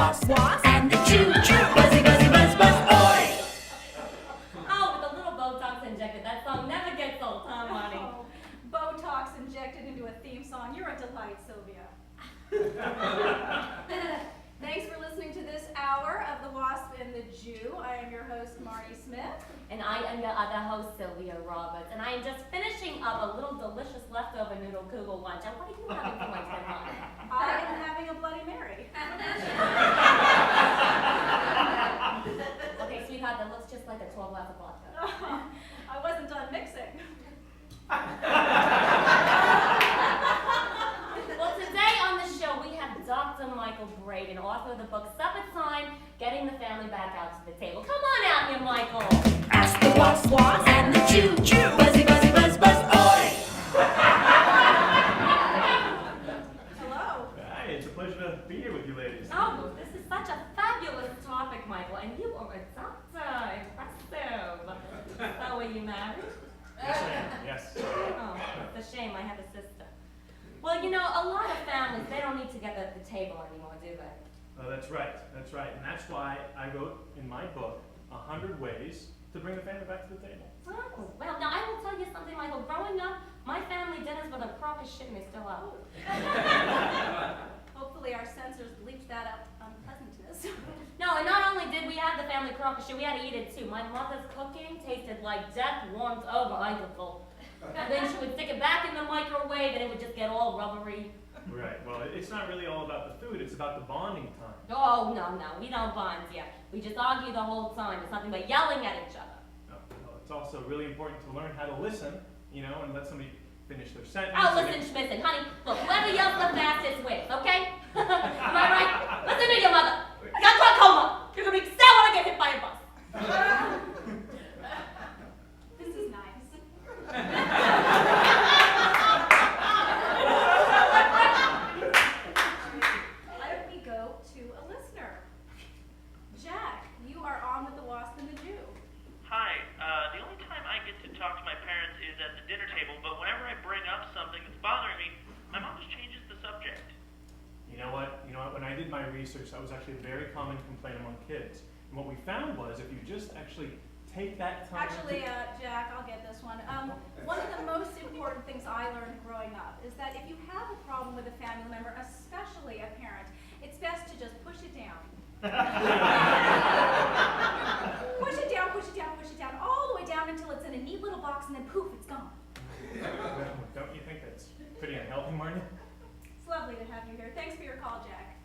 Wasp, and the Jew. Buzzy, buzzy, buzz, buzz, oi! Oh, with a little Botox injected, that song never gets old, huh, Monty? Oh, Botox injected into a theme song. You're a delight, Sylvia. Thanks for listening to this hour of The Wasp and the Jew. I am your host, Marty Smith. And I am your other host, Sylvia Roberts, and I am just finishing up a little delicious leftover noodle kugel lunch. And what are you having for lunch, then, Monty? I am having a Bloody Mary. Okay, sweetheart, that looks just like a 12 glass of vodka. I wasn't done mixing. Well, today on the show, we have Dr. Michael Braden, author of the book Supper Time, Getting the Family Back Out to the Table. Come on out here, Michael. Ask the Wasp, and the Jew. Buzzy, buzzy, buzz, buzz, oi! Hello. Hi, it's a pleasure to be here with you ladies. Oh, this is such a fabulous topic, Michael, and you are a doctor. Impressive. So, are you married? Yes, I am. Yes. Oh, it's a shame. I have a sister. Well, you know, a lot of families, they don't need to get at the table anymore, do they? Oh, that's right. That's right. And that's why I wrote in my book 100 ways to bring the family back to the table. Oh, well, now I will tell you something, Michael. Growing up, my family dinners were the crock of shit and they still are. Hopefully our censors bleeped that out unpleasantness. No, and not only did we have the family crock of shit, we had to eat it too. My mother's cooking tasted like death warmed over icicle. And then she would stick it back in the microwave and it would just get all rubbery. Right. Well, it's not really all about the food. It's about the bonding time. Oh, no, we don't bond yet. We just argue the whole time. It's nothing but yelling at each other. No, well, it's also really important to learn how to listen, you know, and let somebody finish their sentence. Oh, listen, Schmitzen, honey, look, whoever yells the fastest wins, okay? Am I right? Listen to your mother. I got glaucoma. You're gonna be sad when I get hit by a bus. This is nice. Why don't we go to a listener? Jack, you are on with The Wasp and the Jew. Hi, the only time I get to talk to my parents is at the dinner table, but whenever I bring up something that's bothering me, my mom just changes the subject. You know what? When I did my research, that was actually a very common complaint among kids. And what we found was if you just actually take that time. Actually, Jack, I'll get this one. One of the most important things I learned growing up is that if you have a problem with a family member, especially a parent, it's best to just push it down. Push it down, push it down, push it down, all the way down until it's in a neat little box and then poof, it's gone. Don't you think that's pretty unhealthy, Marty? It's lovely to have you here. Thanks for your call, Jack.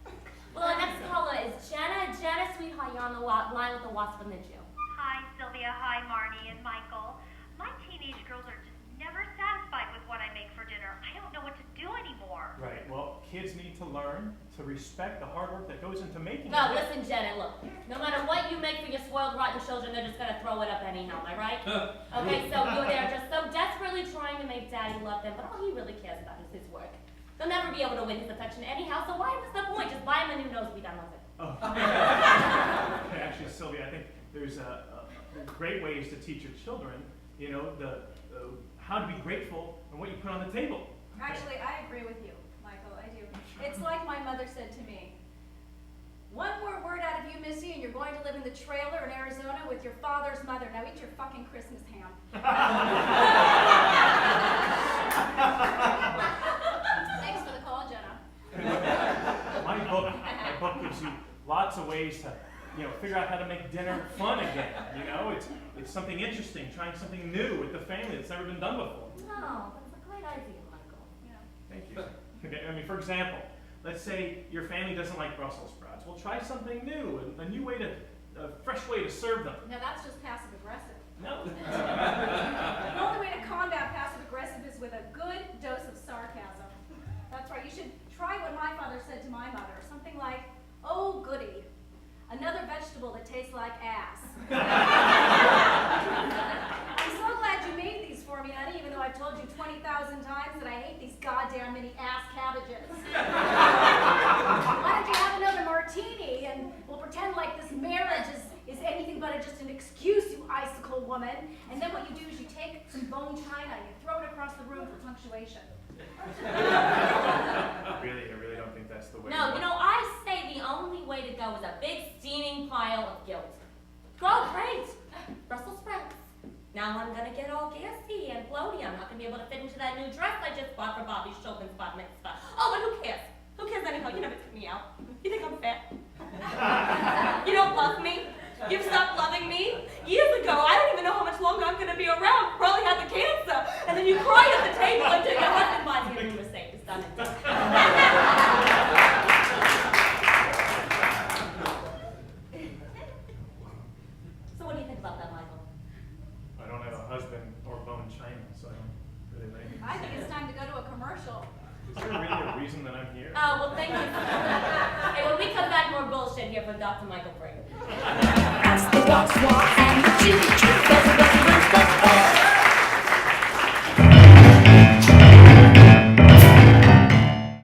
Well, our next caller is Jenna. Jenna, sweetheart, you're on the line with the Wasp and the Jew. Hi, Sylvia. Hi, Marty and Michael. My teenage girls are just never satisfied with what I make for dinner. I don't know what to do anymore. Right. Well, kids need to learn to respect the hard work that goes into making No, it. listen, Jenna, look. No matter what you make for your spoiled, rotten children, they're just gonna throw it up anyhow, am I right? Okay, so they're just so desperately trying to make Daddy love them, but all he really cares about is his work. They'll never be able to win his affection anyhow, so why was the point? Just buy him a new nose, be done with it. Oh. Actually, Sylvia, I think there's great ways to teach your children, you know, how to be grateful and what you put on the table. Actually, I agree with you, Michael. I do. It's like my mother said to me. One more word out of you, Missy, and you're going to live in the trailer in Arizona with your father's mother. Now eat your fucking Christmas ham. Thanks for the call, Jenna. My book gives you lots of ways to, figure out how to make dinner fun again. It's something interesting, trying something new with the family that's never been done before. No, that's a great idea, Michael. Yeah. Thank you. Okay, for example, let's say your family doesn't like Brussels sprouts. Well, try something new, a fresh way to serve them. Now that's just passive aggressive. No. The only way to combat passive aggressive is with a good dose of sarcasm. That's right. You should try what my father said to my mother. Something like, "Oh, goody. Another vegetable that tastes like ass." I'm so glad you made these for me, honey, even though I've told you 20,000 times that I hate these goddamn mini ass cabbages. Why don't you have another martini and we'll pretend like this marriage is anything but just an excuse, you icicle woman. And then what you do is you take some bone china and you throw it across the room for punctuation. Really, I really don't think that's the way. No, I say the only way to go able to fit into that new dress I just bought for Bobby's children's bar mitzvah. Oh, but who cares? Who cares anyhow? You never took me out. You think I'm fat? You don't love me? You've stopped loving me? Years ago, I don't even know how much longer I'm going to be around. Probably had the cancer. And then you cry at the table until your husband buys you a new Mercedes. Done and done. So what do you think about that, Michael? I don't have a husband or bone china, so I don't really like it. I think it's time to go to a commercial. Is there really a reason that I'm here? Well, thank you. Hey, when we come back, more bullshit here for Dr. Michael Brink. That's the Wasp and the Choo Choo.